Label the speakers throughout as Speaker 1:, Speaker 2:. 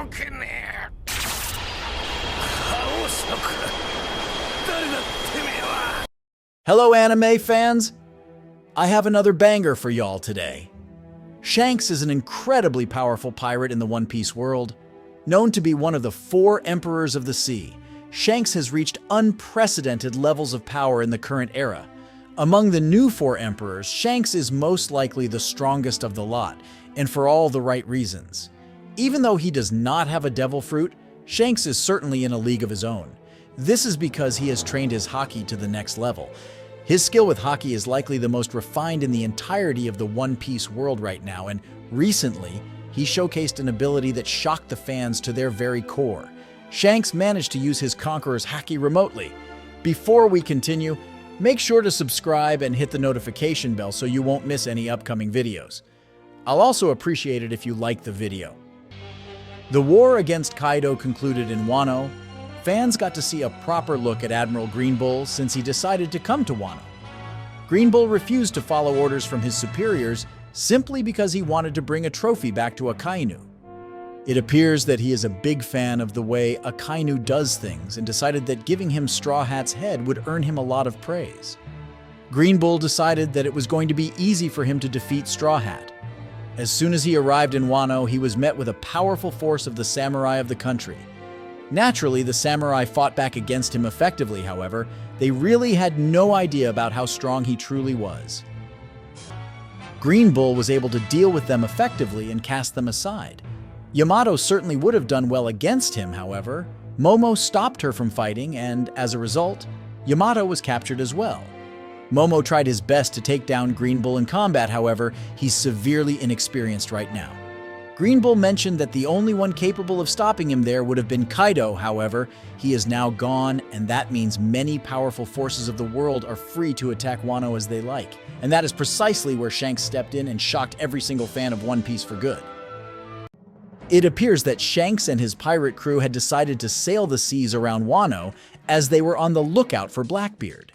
Speaker 1: けねえ。覇王色。誰だてめえは。
Speaker 2: Hello, anime fans! I have another banger for y'all today. Shanks is an incredibly powerful pirate in the One Piece world. Known to be one of the 4 emperors of the sea, Shanks has reached unprecedented levels of power in the current era. Among the new 4 emperors, Shanks is most likely the strongest of the lot, and for all the right reasons. Even though he does not have a devil fruit, Shanks is certainly in a league of his own. This is because he has trained his Haki to the next level. His skill with Haki is likely the most refined in the entirety of the One Piece world right now, and recently, he showcased an ability that shocked the fans to their very core. Shanks managed to use his Conqueror's Haki remotely. Before we continue, make sure to subscribe and hit the notification bell so you won't miss any upcoming videos. I'll also appreciate it if you like the video. The war against Kaido concluded in Wano. Fans got to see a proper look at Admiral Green Bull since he decided to come to Wano. Green Bull refused to follow orders from his superiors simply because he wanted to bring a trophy back to Akainu. It appears that he is a big fan of the way Akainu does things and decided that giving him Straw Hat's head would earn him a lot of praise. Green Bull decided that it was going to be easy for him to defeat Straw Hat. As soon as he arrived in Wano, he was met with a powerful force of the samurai of the country. Naturally, the samurai fought back against him effectively, however. They really had no idea about how strong he truly was. Green Bull was able to deal with them effectively and cast them aside. Yamato certainly would have done well against him, however. Momo stopped her from fighting, and as a result, Yamato was captured as well. Momo tried his best to take down Green Bull in combat, however, he's severely inexperienced right now. Green Bull mentioned that the only one capable of stopping him there would have been Kaido, however. He is now gone, and that means many powerful forces of the world are free to attack Wano as they like. And that is precisely where Shanks stepped in and shocked every single fan of One Piece for good. It appears that Shanks and his pirate crew had decided to sail the seas around Wano as they were on the lookout for Blackbeard.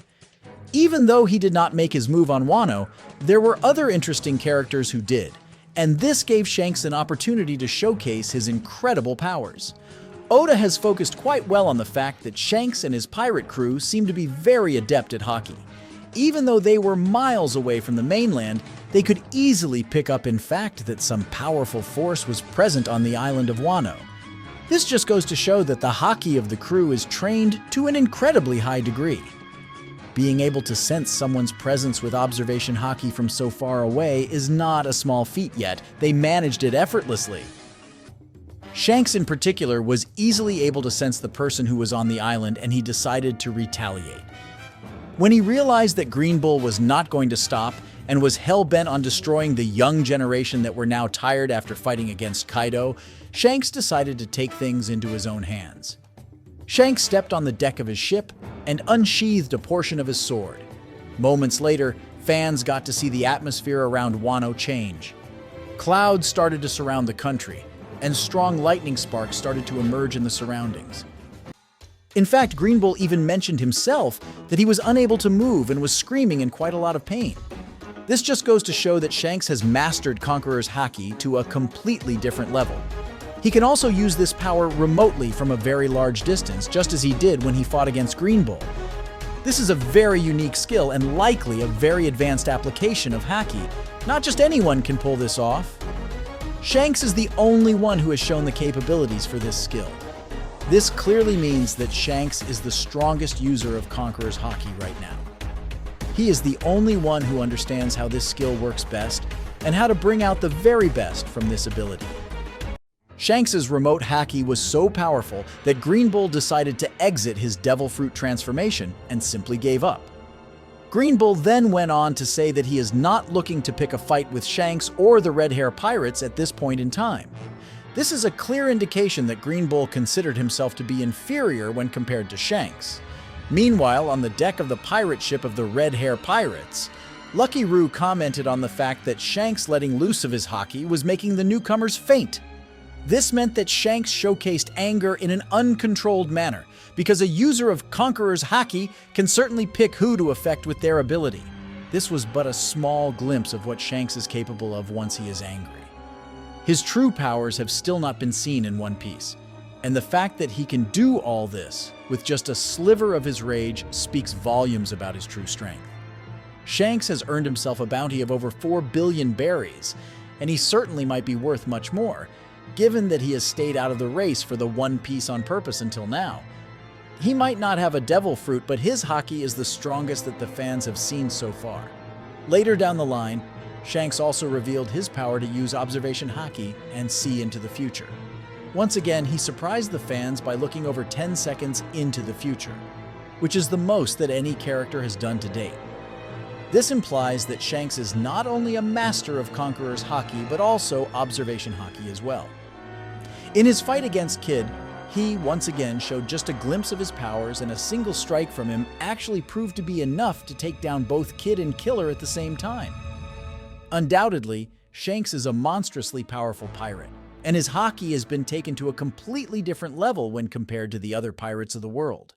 Speaker 2: Even though he did not make his move on Wano, there were other interesting characters who did. And this gave Shanks an opportunity to showcase his incredible powers. Oda has focused quite well on the fact that Shanks and his pirate crew seem to be very adept at Haki. Even though they were miles away from the mainland, they could easily pick up in fact that some powerful force was present on the island of Wano. This just goes to show that the Haki of the crew is trained to an incredibly high degree. Being able to sense someone's presence with observation Haki from so far away is not a small feat yet. They managed it effortlessly. Shanks in particular was easily able to sense the person who was on the island, and he decided to retaliate. When he realized that Green Bull was not going to stop and was hell-bent on destroying the young generation that were now tired after fighting against Kaido, Shanks decided to take things into his own hands. Shanks stepped on the deck of his ship and unsheathed a portion of his sword. Moments later, fans got to see the atmosphere around Wano change. Clouds started to surround the country, and strong lightning sparks started to emerge in the surroundings. In fact, Green Bull even mentioned himself that he was unable to move and was screaming in quite a lot of pain. This just goes to show that Shanks has mastered Conqueror's Haki to a completely different level. He can also use this power remotely from a very large distance, just as he did when he fought against Green Bull. This is a very unique skill and likely a very advanced application of Haki. Not just anyone can pull this off. Shanks is the only one who has shown the capabilities for this skill. This clearly means that Shanks is the strongest user of Conqueror's Haki right now. He is the only one who understands how this skill works best and how to bring out the very best from this ability. Shanks' remote Haki was so powerful that Green Bull decided to exit his Devil Fruit transformation and simply gave up. Green Bull then went on to say that he is not looking to pick a fight with Shanks or the Red Hair Pirates at this point in time. This is a clear indication that Green Bull considered himself to be inferior when compared to Shanks. Meanwhile, on the deck of the pirate ship of the Red Hair Pirates, Lucky Roo commented on the fact that Shanks letting loose of his Haki was making the newcomers faint. This meant that Shanks showcased anger in an uncontrolled manner, because a user of Conqueror's Haki can certainly pick who to affect with their ability. This was but a small glimpse of what Shanks is capable of once he is angry. His true powers have still not been seen in One Piece, and the fact that he can do all this with just a sliver of his rage speaks volumes about his true strength. Shanks has earned himself a bounty of over 4 billion berries, and he certainly might be worth much more, given that he has stayed out of the race for the One Piece on purpose until now. He might not have a devil fruit, but his haki is the strongest that the fans have seen so far. Later down the line, Shanks also revealed his power to use observation haki and see into the future. Once again, he surprised the fans by looking over 10 seconds into the future, which is the most that any character has done to date. This implies that Shanks is not only a master of Conqueror's haki, but also observation haki as well. In his fight against Kid, he once again showed just a glimpse of his powers, and a single strike from him actually proved to be enough to take down both Kid and Killer at the same time. Undoubtedly, Shanks is a monstrously powerful pirate, and his haki has been taken to a completely different level when compared to the other pirates of the world.